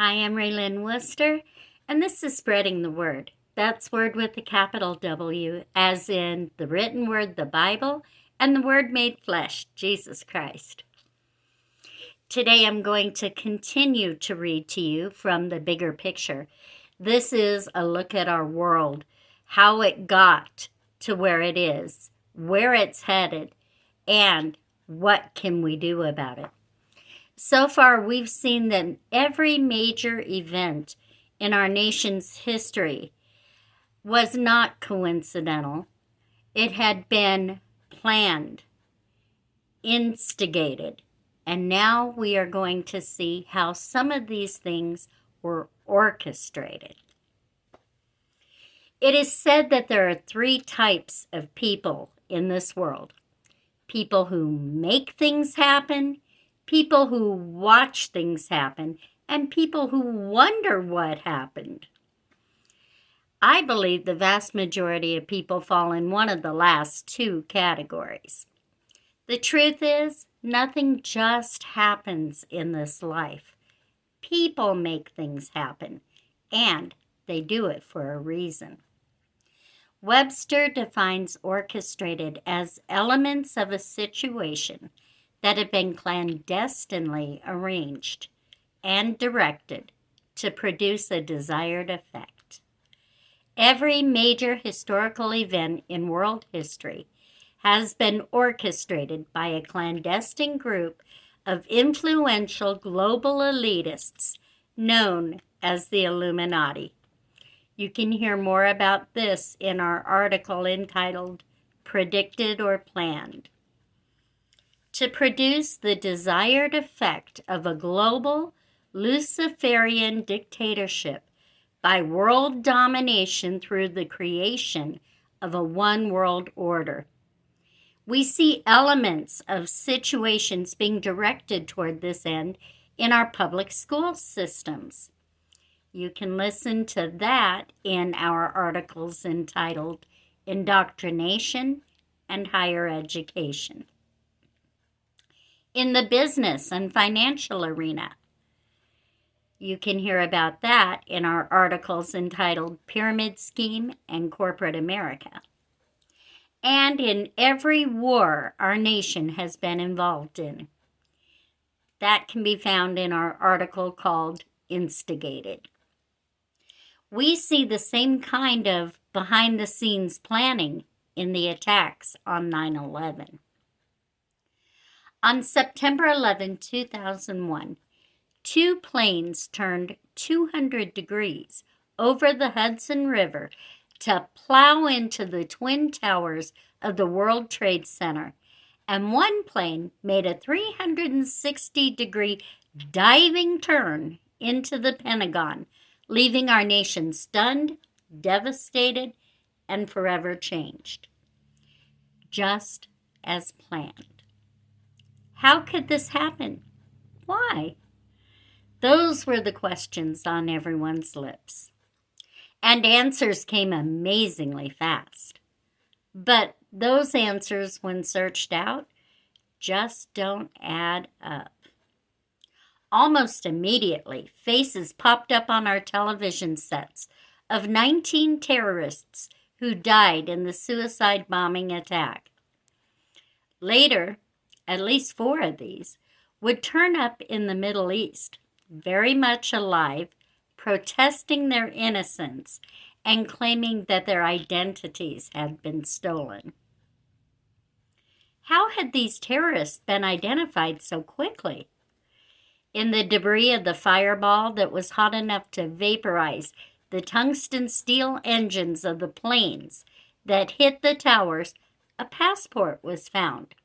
Hi, I'm Raylyn Worcester, and this is Spreading the Word. That's word with a capital W, as in the written word, the Bible, and the Word made flesh, Jesus Christ. Today I'm going to continue to read to you from the bigger picture. This is a look at our world, how it got to where it is, where it's headed, and what can we do about it. So far, we've seen that every major event in our nation's history was not coincidental. It had been planned, instigated, and now we are going to see how some of these things were orchestrated. It is said that there are three types of people in this world: people who make things happen, people who watch things happen, and people who wonder what happened. I believe the vast majority of people fall in one of the last two categories. The truth is, nothing just happens in this life. People make things happen, and they do it for a reason. Webster defines orchestrated as elements of a situation that have been clandestinely arranged and directed to produce a desired effect. Every major historical event in world history has been orchestrated by a clandestine group of influential global elitists known as the Illuminati. You can hear more about this in our article entitled Predicted or Planned. To produce the desired effect of a global Luciferian dictatorship by world domination through the creation of a one world order. We see elements of situations being directed toward this end in our public school systems. You can listen to that in our articles entitled Indoctrination and Higher Education. In the business and financial arena, you can hear about that in our articles entitled Pyramid Scheme and Corporate America. And in every war our nation has been involved in. That can be found in our article called Instigated. We see the same kind of behind-the-scenes planning in the attacks on 9/11. On September 11, 2001, two planes turned 200 degrees over the Hudson River to plow into the Twin Towers of the World Trade Center, and one plane made a 360-degree diving turn into the Pentagon, leaving our nation stunned, devastated, and forever changed. Just as planned. How could this happen? Why? Those were the questions on everyone's lips. And answers came amazingly fast. But those answers, when searched out, just don't add up. Almost immediately, faces popped up on our television sets of 19 terrorists who died in the suicide bombing attack. Later, at least 4 of these would turn up in the Middle East, very much alive, protesting their innocence and claiming that their identities had been stolen. How had these terrorists been identified so quickly? In the debris of the fireball that was hot enough to vaporize the tungsten steel engines of the planes that hit the towers, a passport was found.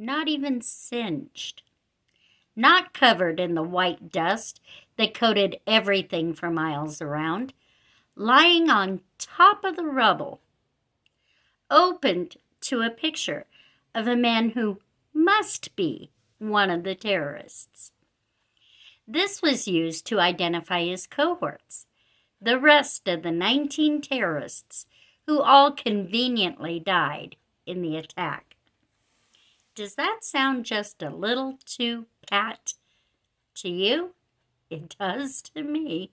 Not even singed. Not covered in the white dust that coated everything for miles around. Lying on top of the rubble. Opened to a picture of a man who must be one of the terrorists. This was used to identify his cohorts, the rest of the 19 terrorists who all conveniently died in the attack. Does that sound just a little too pat to you? It does to me.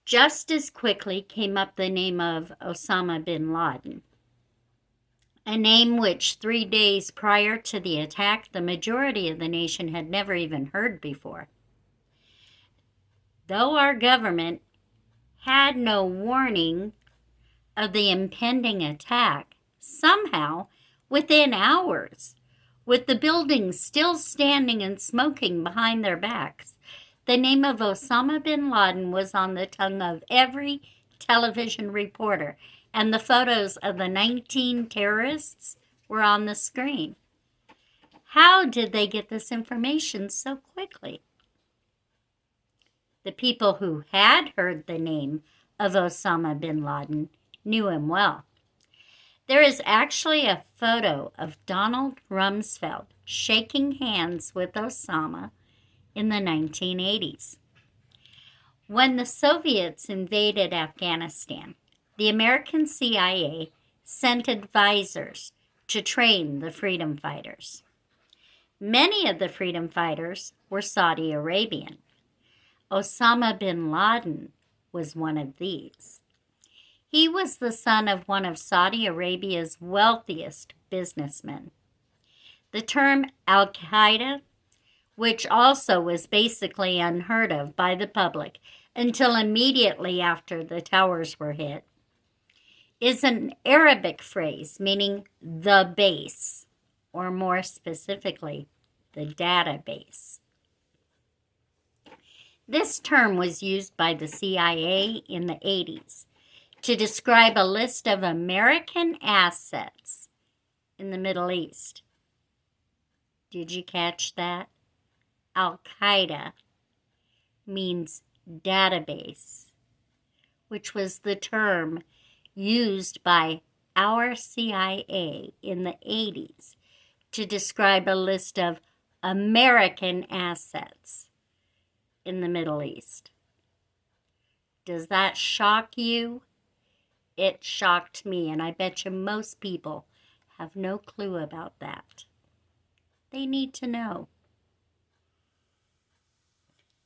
Just as quickly came up the name of Osama bin Laden, a name which 3 days prior to the attack, the majority of the nation had never even heard before. Though our government had no warning of the impending attack, somehow, within hours, with the buildings still standing and smoking behind their backs, the name of Osama bin Laden was on the tongue of every television reporter, and the photos of the 19 terrorists were on the screen. How did they get this information so quickly? The people who had heard the name of Osama bin Laden knew him well. There is actually a photo of Donald Rumsfeld shaking hands with Osama in the 1980s. When the Soviets invaded Afghanistan, the American CIA sent advisors to train the freedom fighters. Many of the freedom fighters were Saudi Arabian. Osama bin Laden was one of these. He was the son of one of Saudi Arabia's wealthiest businessmen. The term Al-Qaeda, which also was basically unheard of by the public until immediately after the towers were hit, is an Arabic phrase meaning the base, or more specifically, the database. This term was used by the CIA in the 80s to describe a list of American assets in the Middle East. Did you catch that? Al-Qaeda means database, which was the term used by our CIA in the 80s to describe a list of American assets in the Middle East. Does that shock you? It shocked me, and I bet you most people have no clue about that. They need to know.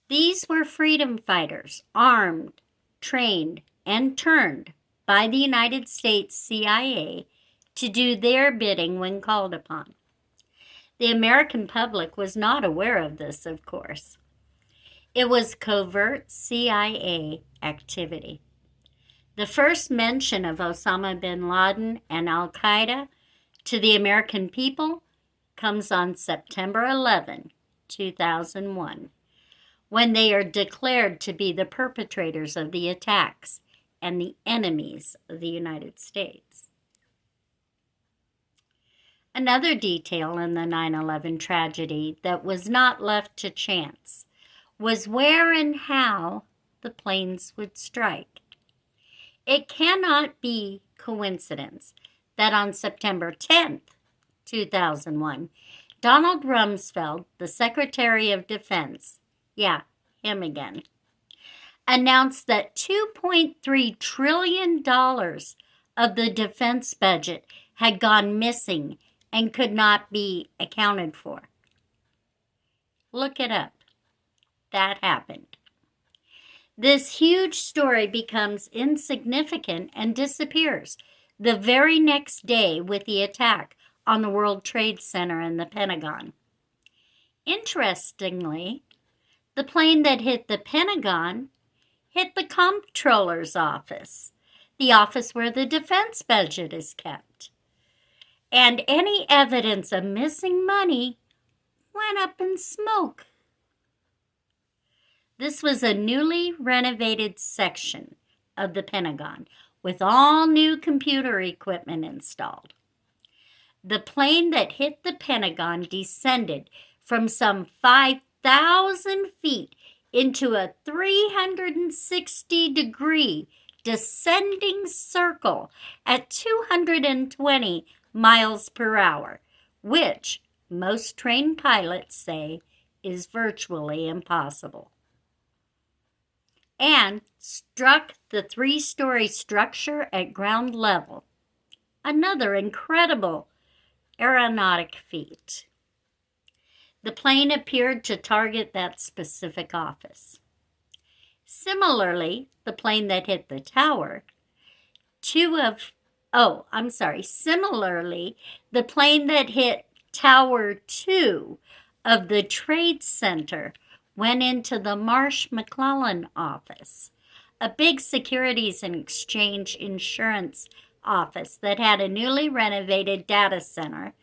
These were freedom fighters, armed, trained, and turned by the United States CIA to do their bidding when called upon. The American public was not aware of this, of course. It was covert CIA activity. The first mention of Osama bin Laden and Al-Qaeda to the American people comes on September 11, 2001, when they are declared to be the perpetrators of the attacks and the enemies of the United States. Another detail in the 9/11 tragedy that was not left to chance was where and how the planes would strike. It cannot be coincidence that on September 10th, 2001, Donald Rumsfeld, the Secretary of Defense, yeah, him again, announced that $2.3 trillion of the defense budget had gone missing and could not be accounted for. Look it up. That happened. This huge story becomes insignificant and disappears the very next day with the attack on the World Trade Center and the Pentagon. Interestingly, the plane that hit the Pentagon hit the comptroller's office, the office where the defense budget is kept. And any evidence of missing money went up in smoke. This was a newly renovated section of the Pentagon with all new computer equipment installed. The plane that hit the Pentagon descended from some 5,000 feet into a 360-degree descending circle at 220 miles per hour, which most trained pilots say is virtually impossible, and struck the 3-story structure at ground level. Another incredible aeronautic feat. The plane appeared to target that specific office. Similarly, the plane that hit the tower, similarly, the plane that hit Tower 2 of the Trade Center went into the Marsh McClellan office, a big Securities and Exchange insurance office that had a newly renovated data center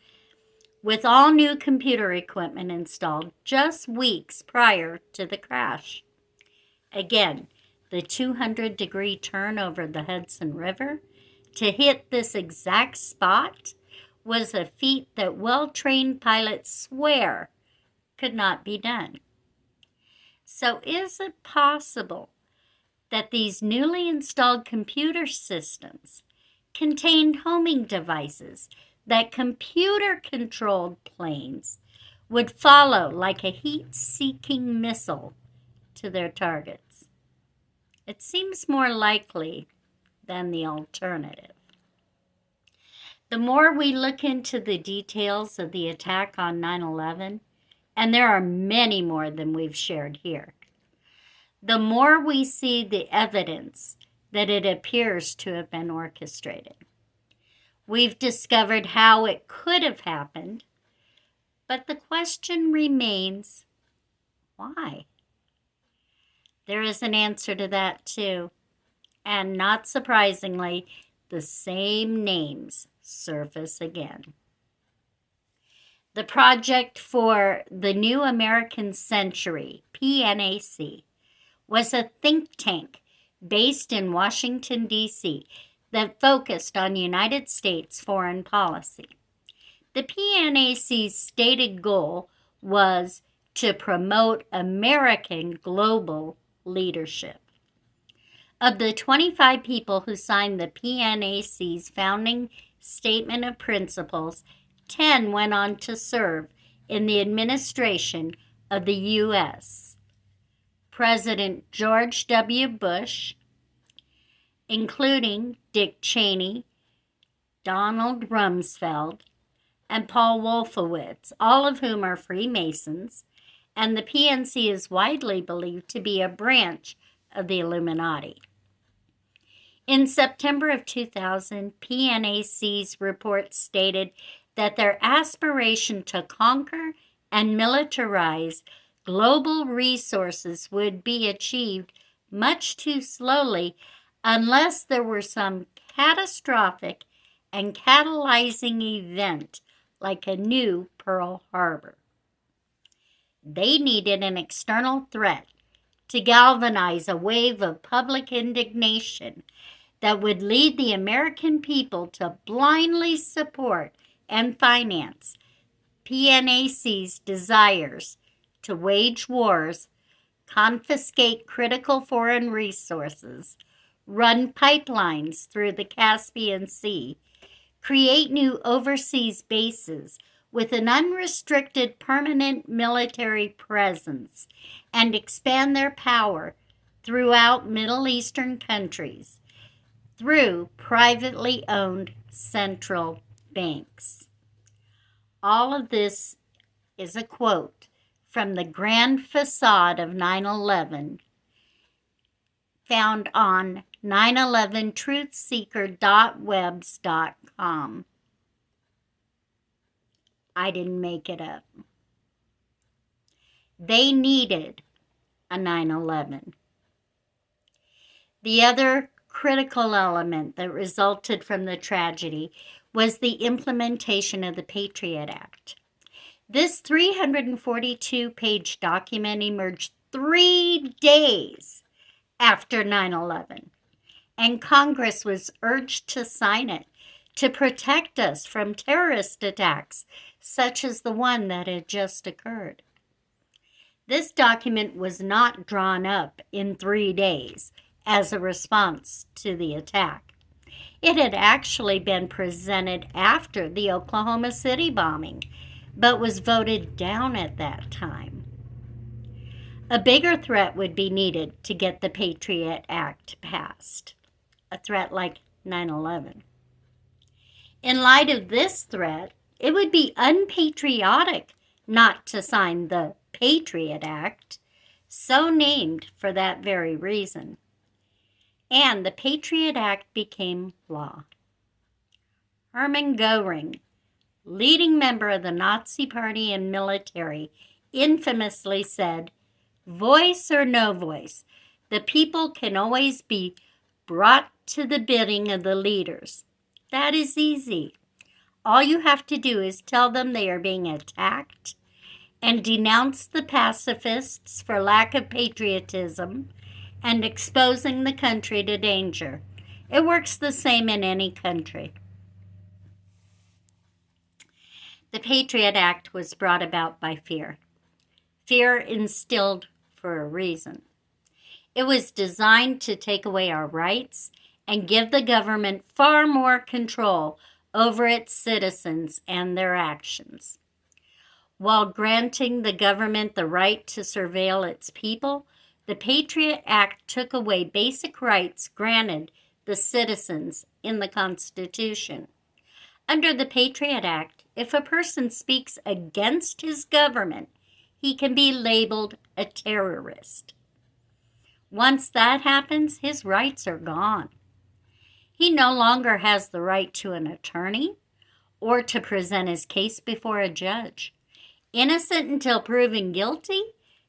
with all new computer equipment installed just weeks prior to the crash. Again, the 200-degree turn over the Hudson River to hit this exact spot was a feat that well-trained pilots swear could not be done. So is it possible that these newly installed computer systems contained homing devices that computer-controlled planes would follow like a heat-seeking missile to their targets? It seems more likely than the alternative. The more we look into the details of the attack on 9/11, and there are many more than we've shared here, the more we see the evidence that it appears to have been orchestrated. We've discovered how it could have happened, but the question remains, why? There is an answer to that too, and not surprisingly, the same names surface again. The Project for the New American Century, PNAC, was a think tank based in Washington, D.C., that focused on United States foreign policy. The PNAC's stated goal was to promote American global leadership. Of the 25 people who signed the PNAC's founding statement of principles, 10 went on to serve in the administration of the U.S. President George W. Bush, including Dick Cheney, Donald Rumsfeld, and Paul Wolfowitz, all of whom are Freemasons, and the PNC is widely believed to be a branch of the Illuminati. In September of 2000, PNAC's report stated that their aspiration to conquer and militarize global resources would be achieved much too slowly unless there were some catastrophic and catalyzing event like a new Pearl Harbor. They needed an external threat to galvanize a wave of public indignation that would lead the American people to blindly support and finance PNAC's desires to wage wars, confiscate critical foreign resources, run pipelines through the Caspian Sea, create new overseas bases with an unrestricted permanent military presence, and expand their power throughout Middle Eastern countries through privately owned central banks. All of this is a quote from the Grand Facade of 9/11, found on 911truthseeker.webs.com. I didn't make it up. They needed a 9/11. The other critical element that resulted from the tragedy was the implementation of the Patriot Act. This 342-page document emerged 3 days after 9/11, and Congress was urged to sign it to protect us from terrorist attacks such as the one that had just occurred. This document was not drawn up in 3 days as a response to the attack. It had actually been presented after the Oklahoma City bombing, but was voted down at that time. A bigger threat would be needed to get the Patriot Act passed, a threat like 9/11. In light of this threat, it would be unpatriotic not to sign the Patriot Act, so named for that very reason. And the Patriot Act became law. Hermann Goering, leading member of the Nazi Party and military, infamously said, "Voice or no voice, the people can always be brought to the bidding of the leaders. That is easy. All you have to do is tell them they are being attacked and denounce the pacifists for lack of patriotism and exposing the country to danger. It works the same in any country." The Patriot Act was brought about by fear. Fear instilled for a reason. It was designed to take away our rights and give the government far more control over its citizens and their actions. While granting the government the right to surveil its people, the Patriot Act took away basic rights granted the citizens in the Constitution. Under the Patriot Act, if a person speaks against his government, he can be labeled a terrorist. Once that happens, his rights are gone. He no longer has the right to an attorney or to present his case before a judge. Innocent until proven guilty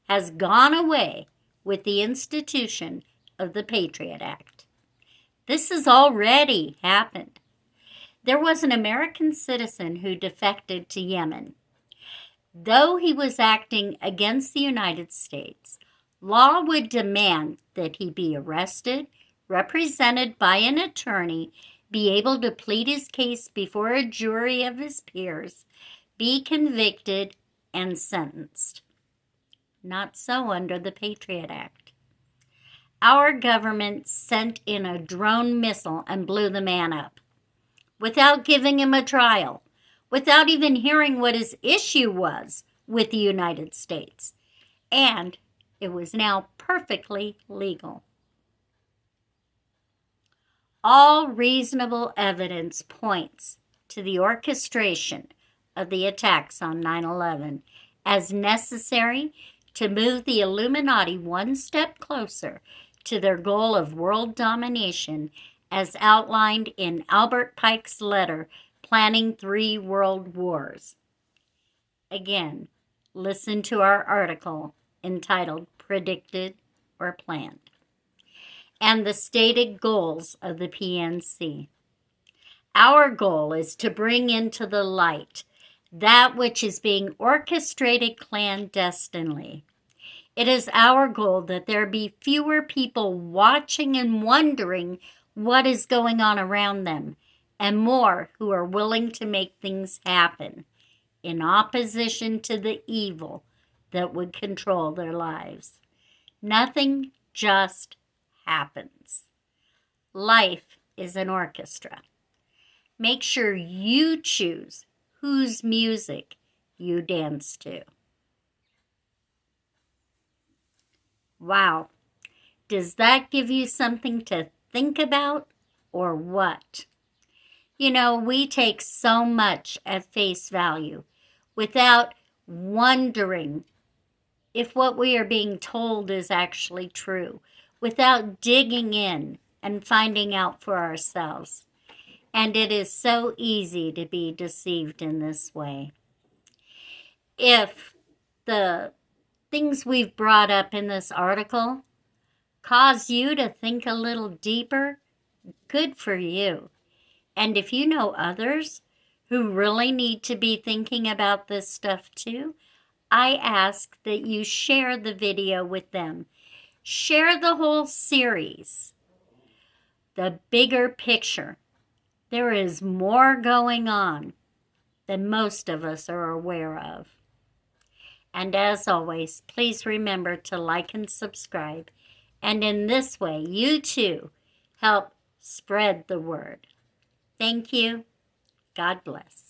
has gone away with the institution of the Patriot Act. This has already happened. There was an American citizen who defected to Yemen. Though he was acting against the United States, law would demand that he be arrested, represented by an attorney, be able to plead his case before a jury of his peers, be convicted, and sentenced. Not so under the Patriot Act. Our government sent in a drone missile and blew the man up, without giving him a trial, without even hearing what his issue was with the United States. And it was now perfectly legal. All reasonable evidence points to the orchestration of the attacks on 9/11 as necessary to move the Illuminati one step closer to their goal of world domination, as outlined in Albert Pike's letter, Planning 3 World Wars. Again, listen to our article entitled Predicted or Planned, and the stated goals of the PNC. Our goal is to bring into the light that which is being orchestrated clandestinely. It is our goal that there be fewer people watching and wondering what is going on around them, and more who are willing to make things happen in opposition to the evil that would control their lives. Nothing just happens. Life is an orchestra. Make sure you choose whose music you dance to. Wow. Does that give you something to think about or what? You know, we take so much at face value without wondering if what we are being told is actually true, without digging in and finding out for ourselves. And it is so easy to be deceived in this way. If the things we've brought up in this article cause you to think a little deeper, good for you. And if you know others who really need to be thinking about this stuff too, I ask that you share the video with them. Share the whole series. The bigger picture. There is more going on than most of us are aware of. And as always, please remember to like and subscribe. And in this way, you too help spread the word. Thank you. God bless.